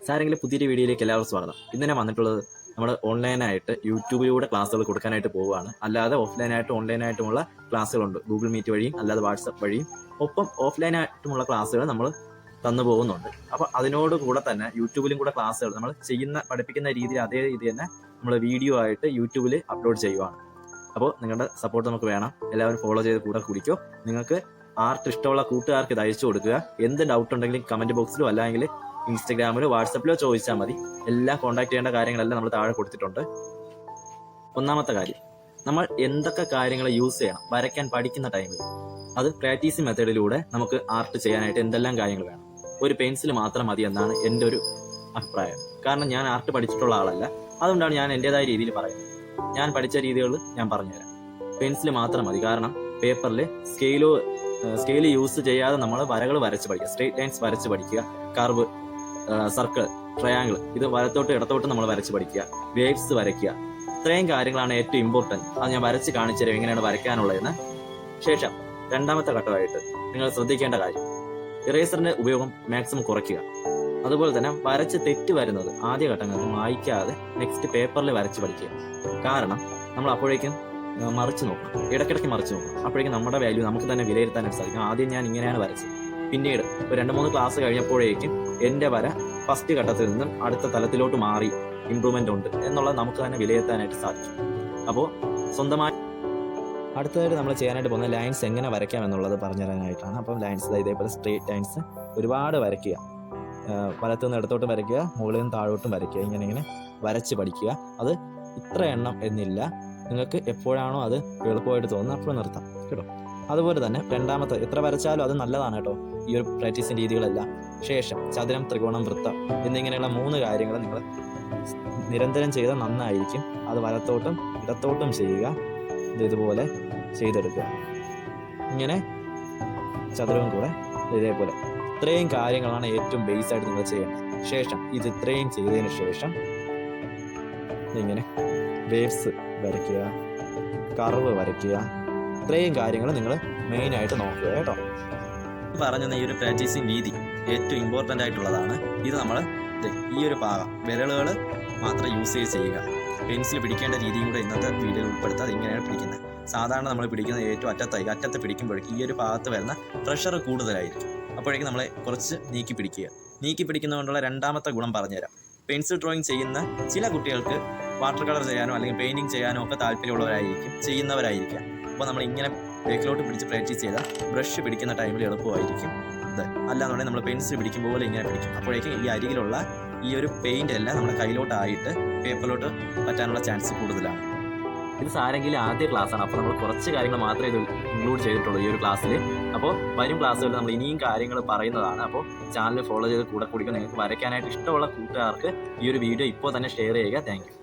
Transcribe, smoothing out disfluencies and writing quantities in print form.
സാരെങ്കിലും പുതിയൊരു വീഡിയോയിലേക്ക് എല്ലാവർക്കും സ്വാഗതം. ഇന്ന് ഞാൻ വന്നിട്ടുള്ളത് നമ്മൾ ഓൺലൈനായിട്ട് യൂട്യൂബിലൂടെ ക്ലാസ്സുകൾ കൊടുക്കാനായിട്ട് പോവുകയാണ്. അല്ലാതെ ഓഫ്ലൈനായിട്ടും ഓൺലൈനായിട്ടുമുള്ള ക്ലാസ്സുകളുണ്ട്. ഗൂഗിൾ മീറ്റ് വഴിയും അല്ലാതെ വാട്സപ്പ് വഴിയും ഒപ്പം ഓഫ്ലൈനായിട്ടുമുള്ള ക്ലാസ്സുകൾ നമ്മൾ തന്നു പോകുന്നുണ്ട്. അപ്പോൾ അതിനോട് കൂടെ തന്നെ യൂട്യൂബിലും കൂടെ ക്ലാസ്സുകൾ നമ്മൾ പഠിപ്പിക്കുന്ന രീതിയിൽ അതേ രീതി തന്നെ നമ്മൾ വീഡിയോ ആയിട്ട് യൂട്യൂബിൽ അപ്ലോഡ് ചെയ്യുവാണ്. അപ്പോൾ നിങ്ങളുടെ സപ്പോർട്ട് നമുക്ക് വേണം. എല്ലാവരും ഫോളോ ചെയ്ത് കൂടെ കുടിക്കോ. നിങ്ങൾക്ക് ആർട്ട് ഇഷ്ടമുള്ള കൂട്ടുകാർക്ക് ഇത് അയച്ചു കൊടുക്കുക. എന്ത് ഡൗട്ട് ഉണ്ടെങ്കിലും കമൻറ്റ് ബോക്സിലോ അല്ലെങ്കിൽ ഇൻസ്റ്റഗ്രാമിലോ വാട്സപ്പിലോ ചോദിച്ചാൽ മതി. എല്ലാം കോൺടാക്ട് ചെയ്യേണ്ട കാര്യങ്ങളെല്ലാം നമ്മൾ താഴെ കൊടുത്തിട്ടുണ്ട്. ഒന്നാമത്തെ കാര്യം, നമ്മൾ എന്തൊക്കെ കാര്യങ്ങൾ യൂസ് ചെയ്യണം വരയ്ക്കാൻ പഠിക്കുന്ന ടൈമിൽ, അത് പ്രാക്ടീസിങ് മെത്തേഡിലൂടെ നമുക്ക് ആർട്ട് ചെയ്യാനായിട്ട് എന്തെല്ലാം കാര്യങ്ങൾ വേണം. ഒരു പെൻസിൽ മാത്രം മതി എന്നാണ് എൻ്റെ ഒരു അഭിപ്രായം. കാരണം ഞാൻ ആർട്ട് പഠിച്ചിട്ടുള്ള ആളല്ല, അതുകൊണ്ടാണ് ഞാൻ എൻ്റെതായ രീതിയിൽ പറയുന്നത്. ഞാൻ പഠിച്ച രീതികൾ ഞാൻ പറഞ്ഞുതരാം. പെൻസിൽ മാത്രം മതി. കാരണം പേപ്പറിൽ സ്കെയിൽ യൂസ് ചെയ്യാതെ നമ്മൾ വരകൾ വരച്ച് പഠിക്കുക. സ്ട്രെയിറ്റ് ലൈൻസ് വരച്ച് പഠിക്കുക. കർവ്, സർക്കിൾ, ട്രയാങ്കിൾ, ഇത് വലത്തോട്ട് ഇടത്തോട്ട് നമ്മൾ വരച്ച് പഠിക്കുക. വേവ്സ് വരയ്ക്കുക. ഇത്രയും കാര്യങ്ങളാണ് ഏറ്റവും ഇമ്പോർട്ടൻറ്റ്. അത് ഞാൻ വരച്ച് കാണിച്ചു തരാം എങ്ങനെയാണ് വരയ്ക്കാനുള്ളതെന്ന്. ശേഷം രണ്ടാമത്തെ ഘട്ടമായിട്ട് നിങ്ങൾ ശ്രദ്ധിക്കേണ്ട കാര്യം, ഇറേസറിന്റെ ഉപയോഗം മാക്സിമം കുറയ്ക്കുക. അതുപോലെ തന്നെ വരച്ച് തെറ്റ് വരുന്നത് ആദ്യ ഘട്ടങ്ങളിൽ മായ്ക്കാതെ നെക്സ്റ്റ് പേപ്പറിൽ വരച്ച് പഠിക്കുക. കാരണം നമ്മൾ അപ്പോഴേക്കും മറിച്ച് നോക്കണം, ഇടയ്ക്കിടയ്ക്ക് മറിച്ച് നോക്കണം. അപ്പോഴേക്കും നമ്മുടെ വാല്യൂ നമുക്ക് തന്നെ വിലയിരുത്താനായിട്ട് സാധിക്കും. ആദ്യം ഞാൻ ഇങ്ങനെയാണ് വരച്ചത്, പിന്നീട് ഒരു 2-3 ക്ലാസ് കഴിഞ്ഞപ്പോഴേക്കും എൻ്റെ വര ഫസ്റ്റ് ഘട്ടത്തിൽ നിന്നും അടുത്ത തലത്തിലോട്ട് മാറി, ഇമ്പ്രൂവ്മെൻ്റ് ഉണ്ട് എന്നുള്ളത് നമുക്ക് തന്നെ വിലയിരുത്താനായിട്ട് സാധിക്കും. അപ്പോൾ സ്വന്തമായി അടുത്തതായിട്ട് നമ്മൾ ചെയ്യാനായിട്ട് പോകുന്ന ലൈൻസ് എങ്ങനെ വരയ്ക്കാം എന്നുള്ളത് പറഞ്ഞു തരാനായിട്ടാണ്. അപ്പം ലൈൻസ് ഇതേപോലെ സ്ട്രെയിറ്റ് ലൈൻസ് ഒരുപാട് വരയ്ക്കുക. വലത്തുനിന്ന് ഇടത്തോട്ടും വരയ്ക്കുക, മുകളിൽ നിന്ന് താഴോട്ടും വരയ്ക്കുക. ഇങ്ങനെ വരച്ച് പഠിക്കുക. അത് ഇത്ര എണ്ണം എന്നില്ല, നിങ്ങൾക്ക് എപ്പോഴാണോ അത് എളുപ്പമായിട്ട് തോന്നുന്നത് അപ്പോൾ നിർത്താം കേട്ടോ. അതുപോലെ തന്നെ രണ്ടാമത്തെ, എത്ര വരച്ചാലും അത് നല്ലതാണ് കേട്ടോ, ഈ ഒരു പ്രാക്ടീസിങ് രീതികളെല്ലാം. ശേഷം ചതുരം, ത്രികോണം, വൃത്തം എന്നിങ്ങനെയുള്ള 3 കാര്യങ്ങൾ നിങ്ങൾ നിരന്തരം ചെയ്താൽ നന്നായിരിക്കും. അത് വലത്തോട്ടും ഇടത്തോട്ടും ചെയ്യുക. ഇതുപോലെ ചെയ്തെടുക്കുക. ഇങ്ങനെ ചതുരവും കൂടെ ഇതേപോലെ. ഇത്രയും കാര്യങ്ങളാണ് ഏറ്റവും ബേസ് ആയിട്ട് നിങ്ങൾ ചെയ്യേണ്ടത്. ശേഷം ഇത് ഇത്രയും ചെയ്തതിന് ശേഷം ഇങ്ങനെ വേവ്സ് വരയ്ക്കുക, കർവ് വരയ്ക്കുക. ഇത്രയും കാര്യങ്ങൾ നിങ്ങൾ മെയിനായിട്ട് നോക്കുക കേട്ടോ. പറഞ്ഞ ഈ ഒരു പ്രാക്ടീസിങ് രീതി ഏറ്റവും ഇമ്പോർട്ടൻ്റ് ആയിട്ടുള്ളതാണ്. ഇത് നമ്മൾ ഈ ഒരു ഭാഗം വിരലുകൾ മാത്രം യൂസ് ചെയ്യുക. പെൻസിൽ പിടിക്കേണ്ട രീതിയും കൂടെ ഇന്നത്തെ വീഡിയോയിൽ ഉൾപ്പെടുത്താതെ ഇങ്ങനെയാണ് പിടിക്കുന്നത്. സാധാരണ നമ്മൾ പിടിക്കുന്നത് ഏറ്റവും അറ്റത്ത് പിടിക്കുമ്പോഴേക്കും ഈ ഒരു ഭാഗത്ത് വരുന്ന പ്രഷർ കൂടുതലായിരിക്കും. അപ്പോഴേക്കും നമ്മളെ കുറച്ച് നീക്കി പിടിക്കുന്നതുകൊണ്ടുള്ള രണ്ടാമത്തെ ഗുണം പറഞ്ഞുതരാം. പെൻസിൽ ഡ്രോയിങ് ചെയ്യുന്ന ചില കുട്ടികൾക്ക് വാട്ടർ കളർ ചെയ്യാനോ അല്ലെങ്കിൽ പെയിൻറ്റിങ് ചെയ്യാനോ ഒക്കെ ചെയ്യുന്നവരായിരിക്കാം. അപ്പോൾ നമ്മൾ ഇങ്ങനെ ബേക്കിലോട്ട് പിടിച്ച് പ്രാക്ടീസ് ചെയ്താൽ ബ്രഷ് പിടിക്കുന്ന ടൈമിൽ എളുപ്പമായിരിക്കും. അല്ലാന്നുണ്ടെങ്കിൽ നമ്മൾ പെൻസിൽ പിടിക്കും പോലെ ഇങ്ങനെ പിടിക്കും. അപ്പോഴേക്കും ഈ അരികിലുള്ള ഈ ഒരു പെയിൻ്റ് എല്ലാം നമ്മുടെ കയ്യിലോട്ടായിട്ട് പേപ്പറിലോട്ട് പറ്റാനുള്ള ചാൻസ് കൂടുതലാണ്. ഇത് സാരെങ്കിലും ആദ്യ ക്ലാസ്സാണ്, അപ്പോൾ നമ്മൾ കുറച്ച് കാര്യങ്ങൾ മാത്രമേ ഇത് ഇൻക്ലൂഡ് ചെയ്തിട്ടുള്ളൂ ഈ ഒരു ക്ലാസ്സിൽ. അപ്പോൾ വരും ക്ലാസ്സുകളിൽ നമ്മൾ ഇനിയും കാര്യങ്ങൾ പറയുന്നതാണ്. അപ്പോൾ ചാനൽ ഫോളോ ചെയ്ത് കൂടെ കുടിക്കുക. നിങ്ങൾക്ക് വരയ്ക്കാനായിട്ട് ഇഷ്ടമുള്ള കൂട്ടുകാർക്ക് ഈ ഒരു വീഡിയോ ഇപ്പോൾ തന്നെ ഷെയർ ചെയ്യുക. Thank you.